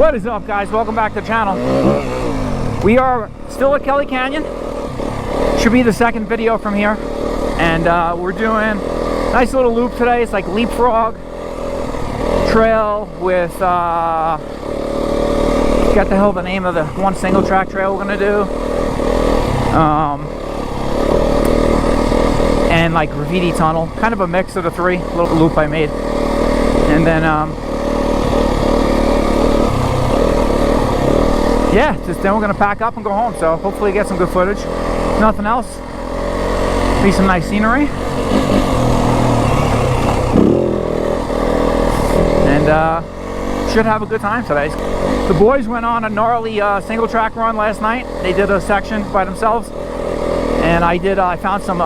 What is up, guys? Welcome back to the channel. We are still at Kelly Canyon. Should be the second video from here, and we're doing a nice little loop today. It's like leapfrog trail with got the hell the name of the one single track trail we're gonna do, and like graffiti tunnel, kind of a mix of the three. Little loop I made, and then yeah, then we're gonna pack up and go home. So hopefully get some good footage. If nothing else, be some nice scenery, and should have a good time today. The boys went on a gnarly single track run last night. They did a section by themselves, and I found some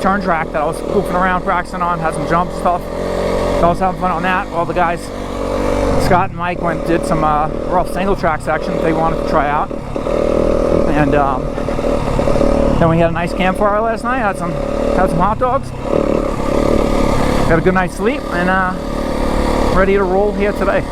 turn track that I was goofing around practicing on, had some jump stuff. So I was having fun on that. All the guys, Scott and Mike, did some rough single track sections they wanted to try out, and then we had a nice campfire last night. Had some hot dogs, got a good night's sleep, and ready to roll here today.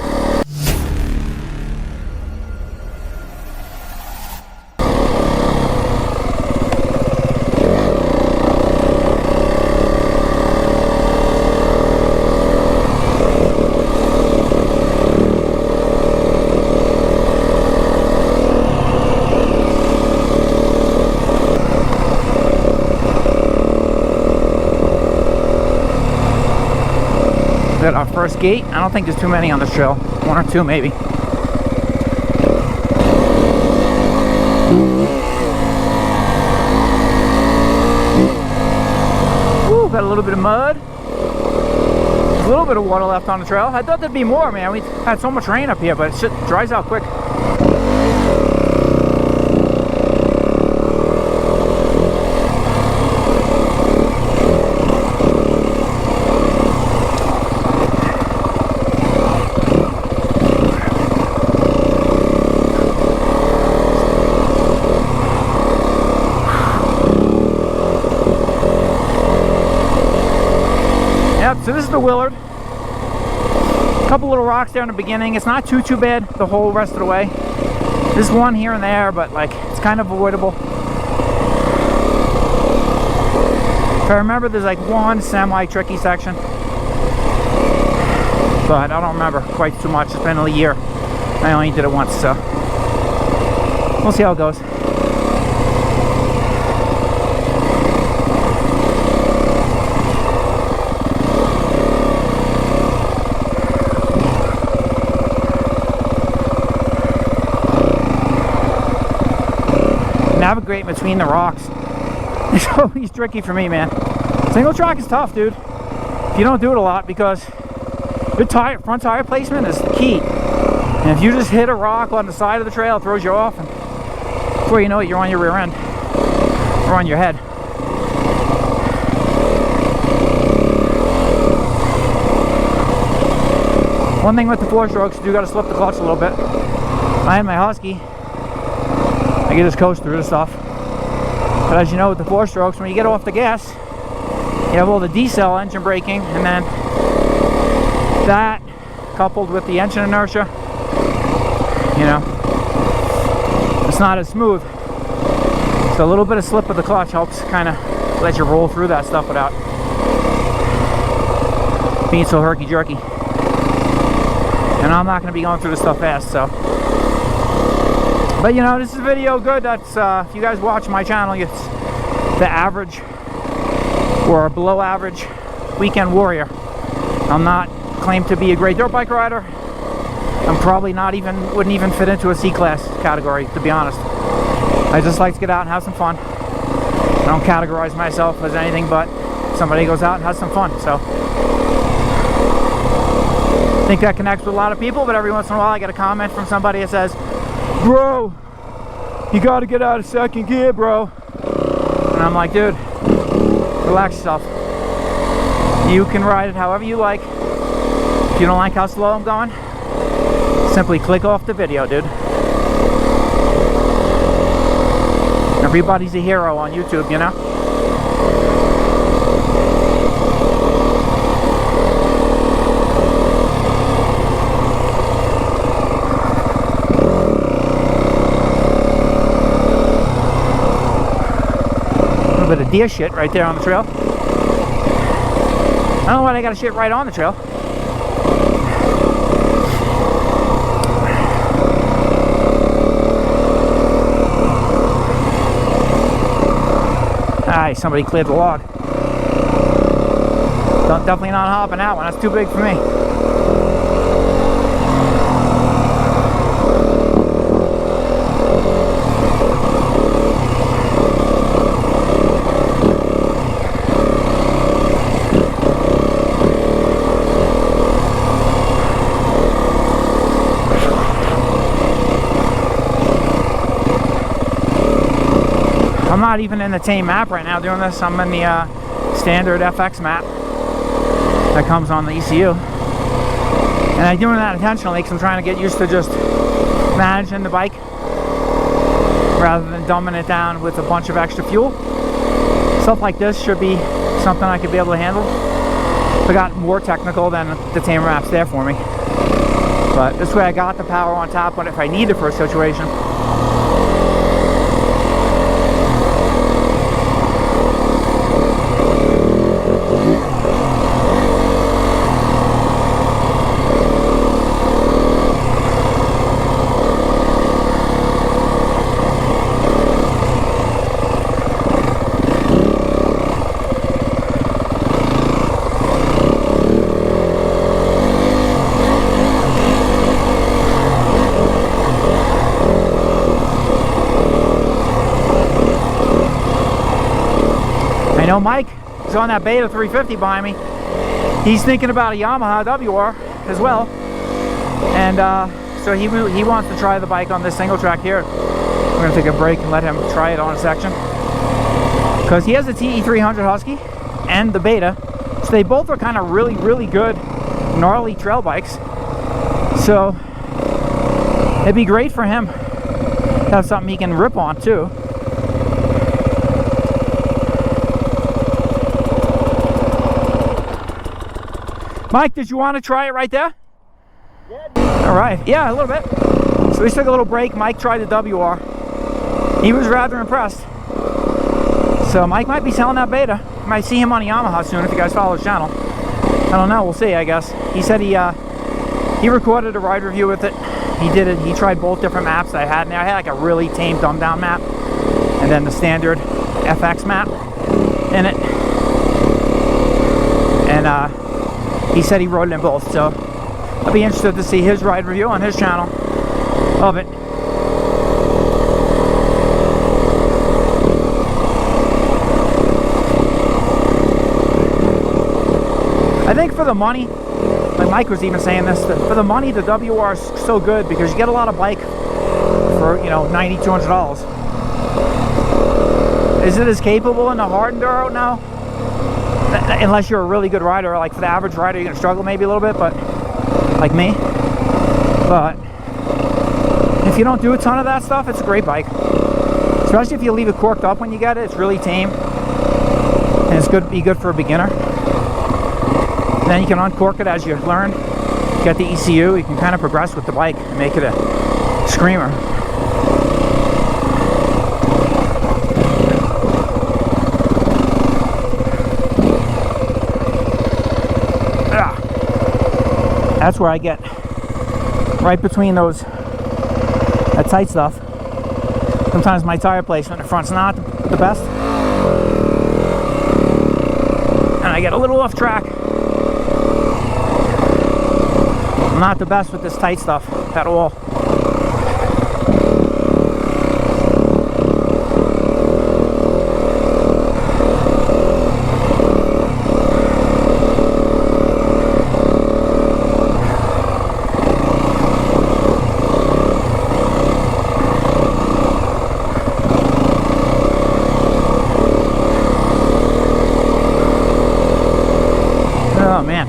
At our first gate. I don't think there's too many on this trail. One or two maybe. Ooh, got a little bit of mud. There's a little bit of water left on the trail. I thought there'd be more, man. We had so much rain up here, but shit dries out quick. So this is the Willard. A couple little rocks there in the beginning. It's not too bad the whole rest of the way. There's one here and there, but like it's kind of avoidable. If I remember, there's like one semi-tricky section, but I don't remember quite too much. It's been a year. I only did it once, so we'll see how it goes. Navigate between the rocks. It's always tricky for me, man. Single track is tough, dude, if you don't do it a lot, because good front tire placement is the key. And if you just hit a rock on the side of the trail, it throws you off, and before you know it, you're on your rear end or on your head. One thing with the 4-strokes, you do got to slip the clutch a little bit. I had my Husky, I can just coast through the stuff. But as you know, with the 4-strokes, when you get off the gas, you have all the decel engine braking, and then that coupled with the engine inertia, you know, it's not as smooth. So a little bit of slip of the clutch helps kind of let you roll through that stuff without being so herky-jerky. And I'm not going to be going through this stuff fast, so. But you know, this is a video good. That's if you guys watch my channel, it's the average or below average weekend warrior. I'm not claimed to be a great dirt bike rider. I'm probably wouldn't even fit into a C-class category, to be honest. I just like to get out and have some fun. I don't categorize myself as anything but somebody who goes out and has some fun. So I think that connects with a lot of people, but every once in a while I get a comment from somebody that says, "Bro, you gotta get out of second gear, bro." And I'm like, dude, relax yourself. You can ride it however you like. If you don't like how slow I'm going, simply click off the video, dude. Everybody's a hero on YouTube, you know? deer shit right there on the trail. I don't know why they got a shit right on the trail. Alright, somebody cleared the log. Definitely not hopping that one. That's too big for me. I'm not even in the tame map right now doing this. I'm in the standard FX map that comes on the ECU. And I'm doing that intentionally because I'm trying to get used to just managing the bike rather than dumbing it down with a bunch of extra fuel. Stuff like this should be something I could be able to handle. If I got more technical, then the tamer map's there for me. But this way I got the power on top when if I need it for a situation. I know Mike is on that Beta 350 by me. He's thinking about a Yamaha WR as well, and so he wants to try the bike on this single track here. We're gonna take a break and let him try it on a section because he has a TE300 Husky and the Beta, so they both are kind of really good gnarly trail bikes. So it'd be great for him to have something he can rip on too. Mike, did you want to try it right there? Yeah. All right. Yeah, a little bit. So we took a little break. Mike tried the WR. He was rather impressed. So Mike might be selling that Beta. You might see him on a Yamaha soon if you guys follow his channel. I don't know. We'll see, I guess. He said he recorded a ride review with it. He did it. He tried both different maps that I had in there. I had like a really tame dumbed down map and then the standard FX map in it. And he said he rode it in both, so I'll be interested to see his ride review on his channel of it. I think for the money, like Mike was even saying this, for the money the WR is so good because you get a lot of bike for, you know, $90, $200. Is it as capable in the hard enduro? No. Unless you're a really good rider, like for the average rider, you're gonna struggle maybe a little bit, but like me. But if you don't do a ton of that stuff, it's a great bike. Especially if you leave it corked up when you get it, it's really tame, and it's be good for a beginner. And then you can uncork it as you learn. Get the ECU, you can kind of progress with the bike and make it a screamer. That's where I get right between those, that tight stuff. Sometimes my tire placement in the front's not the best, and I get a little off track. I'm not the best with this tight stuff at all. Oh man,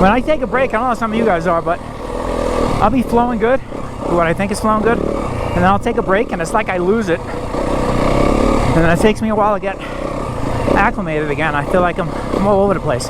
when I take a break, I don't know how some of you guys are, but I'll be flowing good, what I think is flowing good, and then I'll take a break and it's like I lose it, and then it takes me a while to get acclimated again. I feel like I'm all over the place.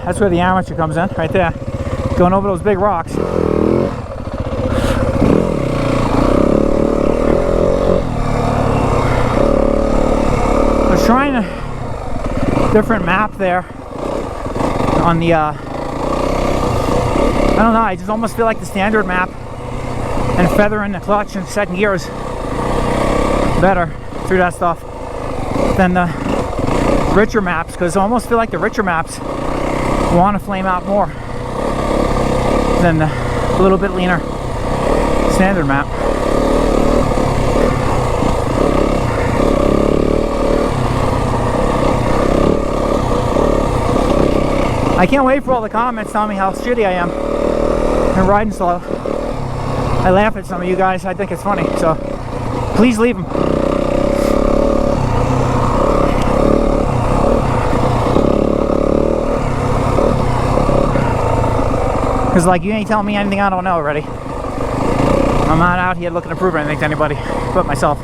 That's where the amateur comes in, right there. Going over those big rocks. I was trying a different map there on the, I don't know, I just almost feel like the standard map and feathering the clutch and setting gears better through that stuff than the richer maps, because I almost feel like the richer maps want to flame out more than the little bit leaner standard map. I can't wait for all the comments telling me how shitty I am and riding slow. I laugh at some of you guys. I think it's funny, so please leave them. Because, like, you ain't telling me anything I don't know already. I'm not out here looking to prove anything to anybody but myself.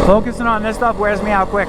Focusing on this stuff wears me out quick.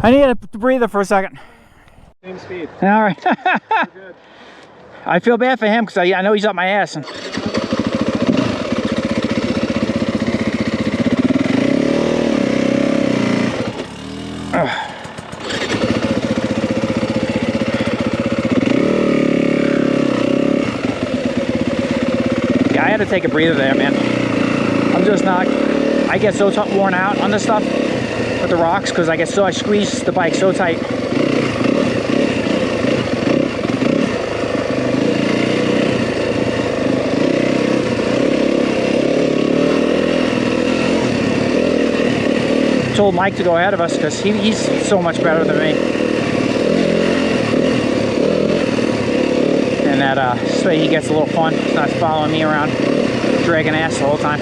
I need a breather for a second. Same speed. All right. Good. I feel bad for him because I know he's up my ass. And yeah, I had to take a breather there, man. I'm just not. I get so worn out on this stuff with the rocks because I squeeze the bike so tight. Told Mike to go ahead of us because he's so much better than me. And that so he gets a little fun. He's not following me around, dragging ass the whole time.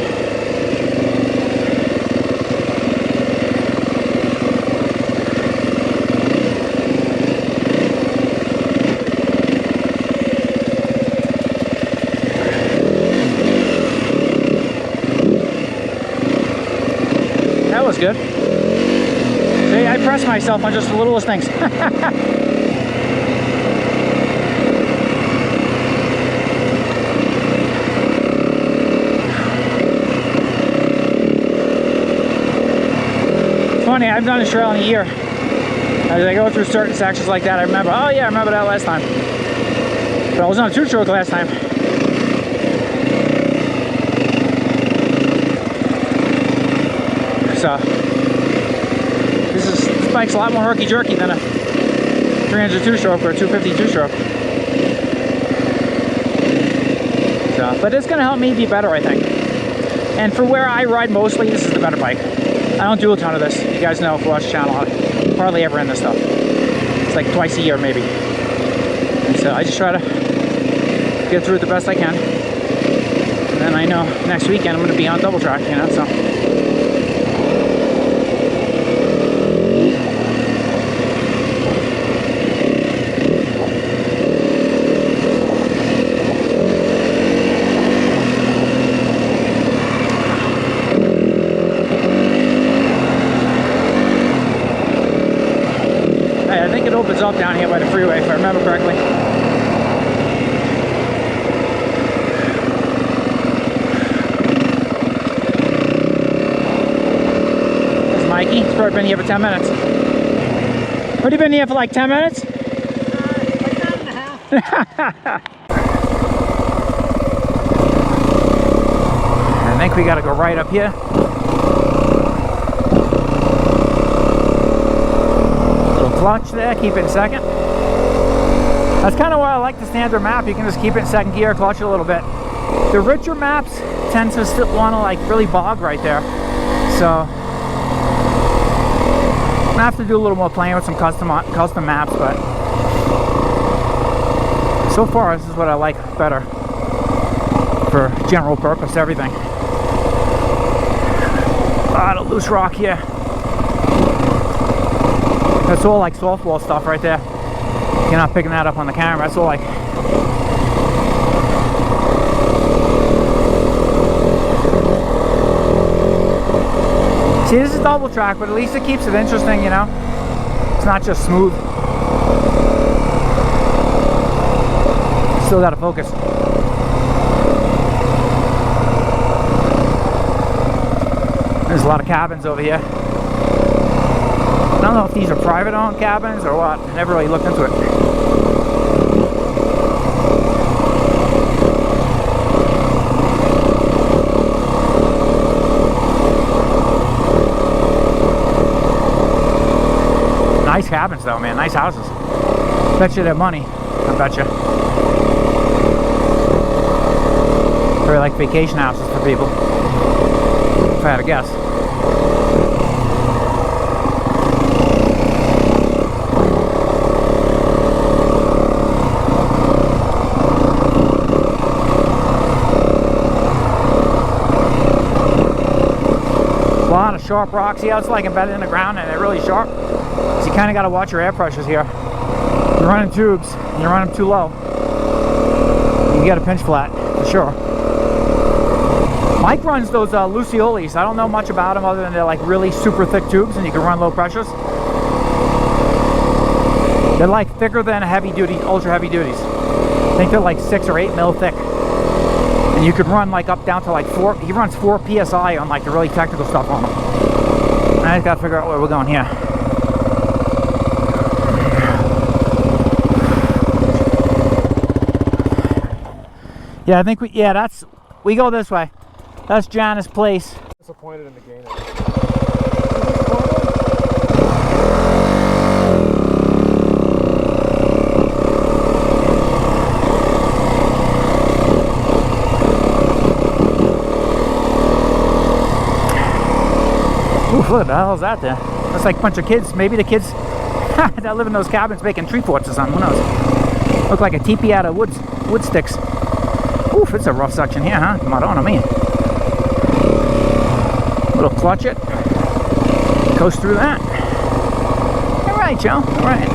That was good. See, I press myself on just the littlest things. It's funny, I've done this trail in a year. As I go through certain sections like that, I remember, oh yeah, I remember that last time. But I was on a two-stroke last time. So this bike's a lot more herky-jerky than a 300 two-stroke or a 250 two-stroke. So, but it's going to help me be better, I think. And for where I ride mostly, this is the better bike. I don't do a ton of this. You guys know if you watch the channel, I'm hardly ever in this stuff. It's like twice a year, maybe. And so I just try to get through it the best I can. And then I know next weekend I'm going to be on double track, you know, so. Hey, I think it opens up down here by the freeway, if I remember correctly. There's Mikey. He's probably been here for 10 minutes. What, you been here for like 10 minutes? Like 9.5. I think we gotta go right up here. Little clutch there, keep it in second. That's kind of why I like the standard map. You can just keep it in second gear, clutch it a little bit. The richer maps tend to still want to like really bog right there. So I have to do a little more playing with some custom maps, but so far this is what I like better for general purpose everything. A lot of loose rock here. That's all like softball stuff right there. You're not picking that up on the camera. That's all like see, this is double track, but at least it keeps it interesting, you know? It's not just smooth. Still gotta focus. There's a lot of cabins over here. I don't know if these are private owned cabins or what. I never really looked into it. Nice cabins though, man. Nice houses. Bet you they're money. I bet you. They're like vacation houses for people. If I had to guess. A lot of sharp rocks. See how it's like embedded in the ground and they're really sharp? So you kind of got to watch your air pressures here. You're running tubes, and you run them too low, you got a pinch flat for sure. Mike runs those Luciolis. I don't know much about them other than they're like really super thick tubes and you can run low pressures. They're like thicker than heavy duty, ultra heavy duties. I think they're like 6 or 8 mil thick. And you could run like up down to like 4, he runs 4 PSI on like the really technical stuff on them. I just gotta figure out where we're going here. Yeah, I think we go this way. That's Janice Place. Disappointed in the game. Ooh, what the hell is that there? That's like a bunch of kids. Maybe the kids that live in those cabins making tree forts or something. Who knows? Look like a teepee out of wood sticks. Oof, it's a rough section here, huh? Madonna mia. Little clutch it. Coast through that. All right, Joe. All right.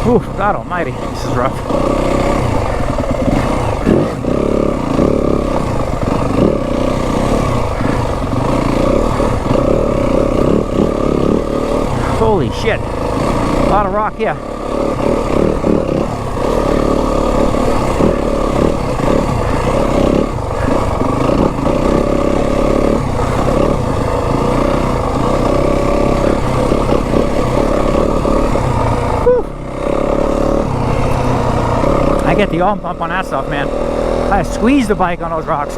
Ooh, God almighty. This is rough. Holy shit. A lot of rock here. Whew. I get the arm pump on that stuff, man. I squeeze the bike on those rocks.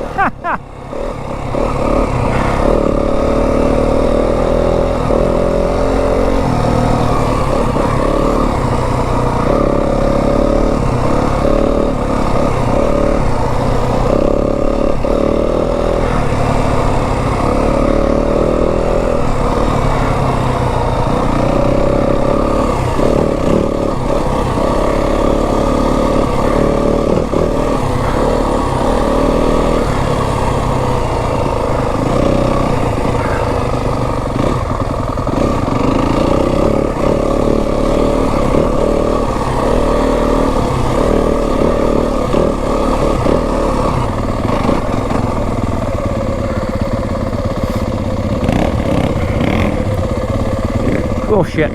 Oh shit.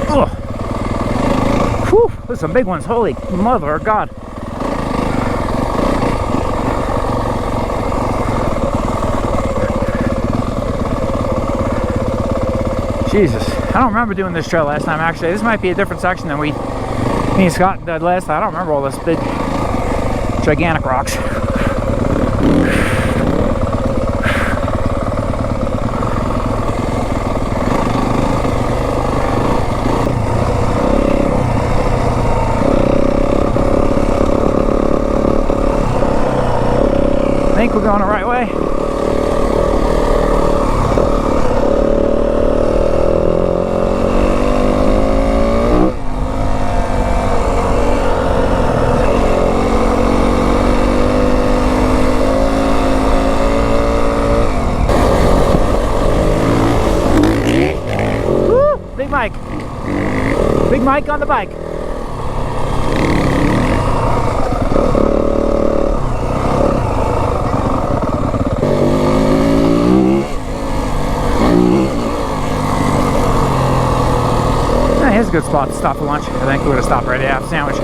Oh. Whew, there's some big ones. Holy mother of God. Jesus. I don't remember doing this trail last time actually. This might be a different section than me and Scott did last time. I don't remember all this big gigantic rocks. I think we're going the right way. Woo! Big Mike. Big Mike on the bike. Here's a good spot to stop for lunch. I think we're going to stop right here, have a sandwich.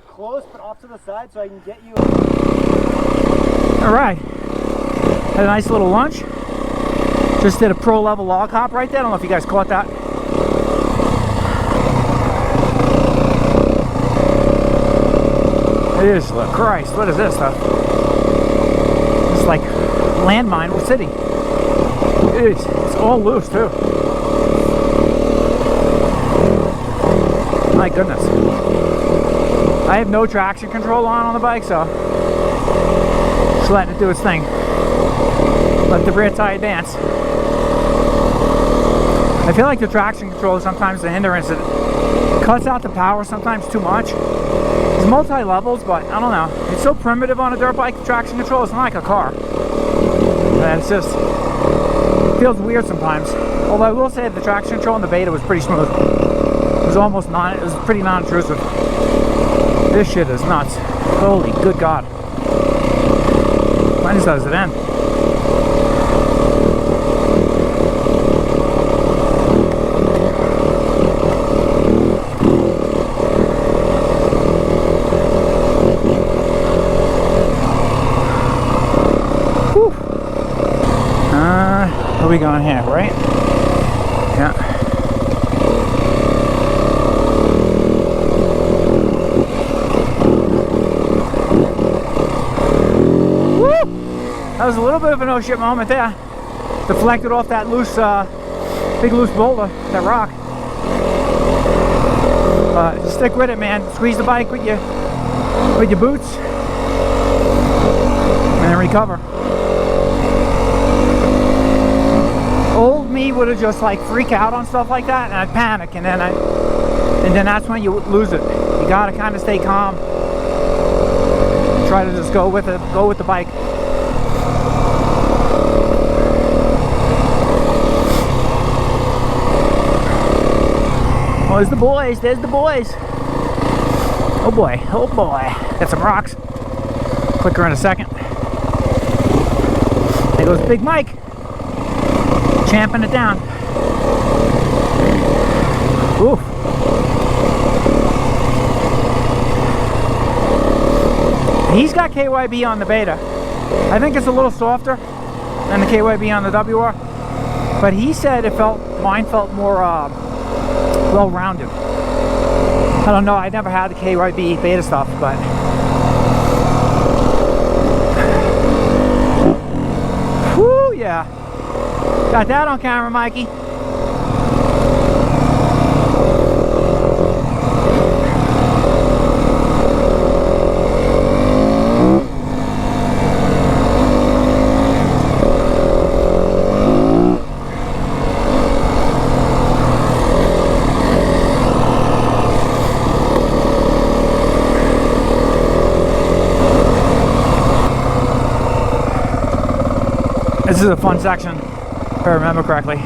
Close, but off to the side so I can get you. Alright. Had a nice little lunch. Just did a pro level log hop right there. I don't know if you guys caught that. It is, look, Christ, what is this stuff? It's like landmine city. It's all loose too. My goodness. I have no traction control on the bike, so just letting it do its thing. Let the rear tire advance. I feel like the traction control is sometimes the hindrance. It cuts out the power sometimes too much. It's multi-levels, but I don't know. It's so primitive on a dirt bike, the traction control. It's not like a car. And it's just, it feels weird sometimes. Although I will say the traction control in the Beta was pretty smooth. It was almost it was pretty non-intrusive. This shit is nuts. Holy good God. When does it end? Where are we going here, right? Yeah. Woo! That was a little bit of an oh shit moment there. Deflected off that loose, big loose boulder, that rock. Just stick with it, man. Squeeze the bike with your boots, and then recover. Old me would have just like freak out on stuff like that, and I'd panic, and then that's when you lose it. You gotta kind of stay calm. Try to just go with it. Go with the bike. Oh, there's the boys. There's the boys. Oh boy. Oh boy. Got some rocks. Clicker in a second. There goes Big Mike. Champing it down. Ooh. He's got KYB on the Beta. I think it's a little softer than the KYB on the WR, but he said mine felt more well-rounded. I don't know. I never had the KYB Beta stuff, but whoo, yeah. Got that on camera, Mikey. This is a fun section, if I remember correctly.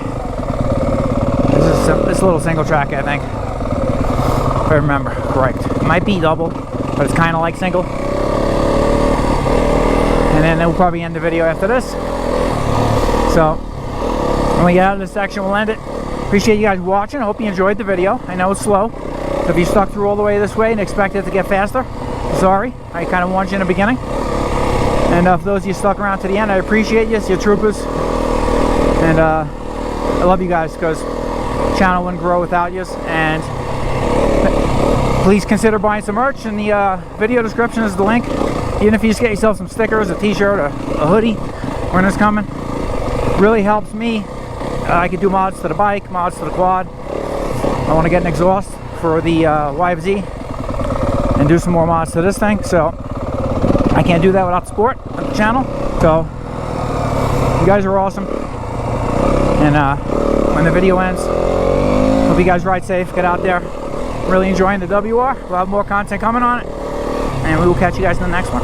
This is this little single track, I think, if I remember correct. It might be double. but it's kind of like single. And then we'll probably end the video after this. So when we get out of this section, we'll end it. Appreciate you guys watching. I hope you enjoyed the video. I know it's slow, so if you stuck through all the way this way and expect it to get faster, sorry. I kind of warned you in the beginning. And for those of you stuck around to the end, I appreciate you. You're troopers. And I love you guys, because the channel wouldn't grow without you. And please consider buying some merch. In the video description is the link. Even if you just get yourself some stickers, a t-shirt, a hoodie when it's coming. Really helps me. I could do mods to the bike, mods to the quad. I want to get an exhaust for the YFZ and do some more mods to this thing. So I can't do that without the support of the channel. So you guys are awesome. And when the video ends, hope you guys ride safe, get out there. Really enjoying the WR. We'll have more content coming on it. And we will catch you guys in the next one.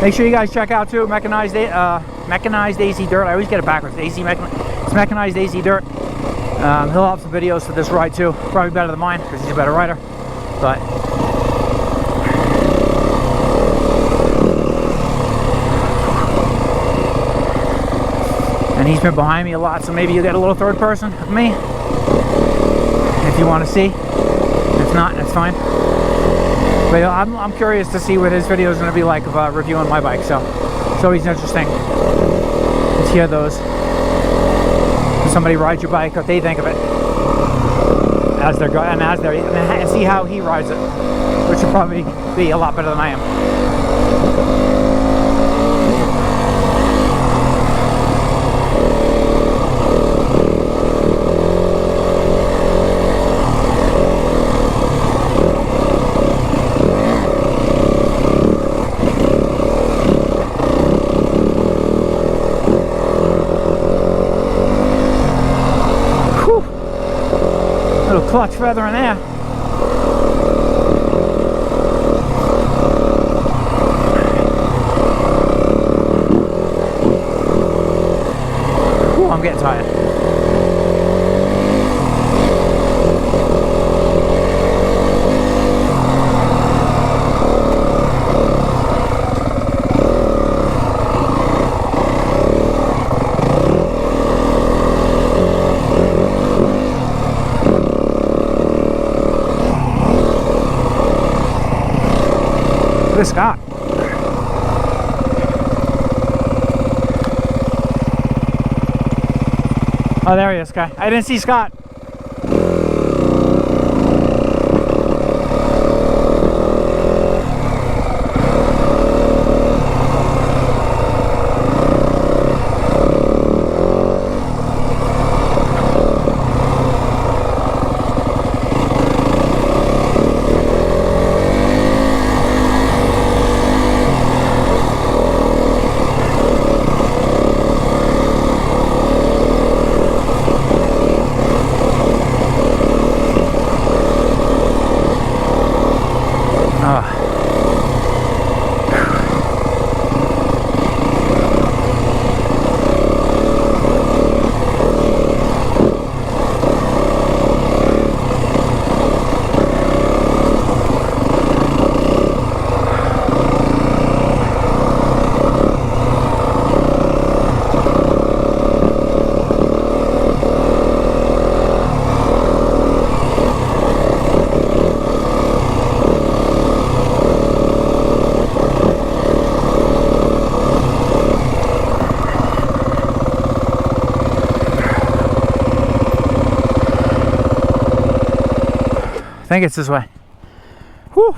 Make sure you guys check out too Mechanized AZ Dirt. I always get it backwards. It's Mechanized AZ Dirt. He'll have some videos for this ride too. Probably better than mine because he's a better rider. But and he's been behind me a lot, so maybe you get a little third person of me if you want to see. If not, that's fine. But I'm curious to see what his video is going to be like of reviewing my bike. So it's always interesting to hear those. When somebody rides your bike, what they think of it as they're going, and see how he rides it, which will probably be a lot better than I am. Clutch feather in there. Ooh, I'm getting tired. This Scott. Oh, there he is, guy. I didn't see Scott. I think it's this way. Whew.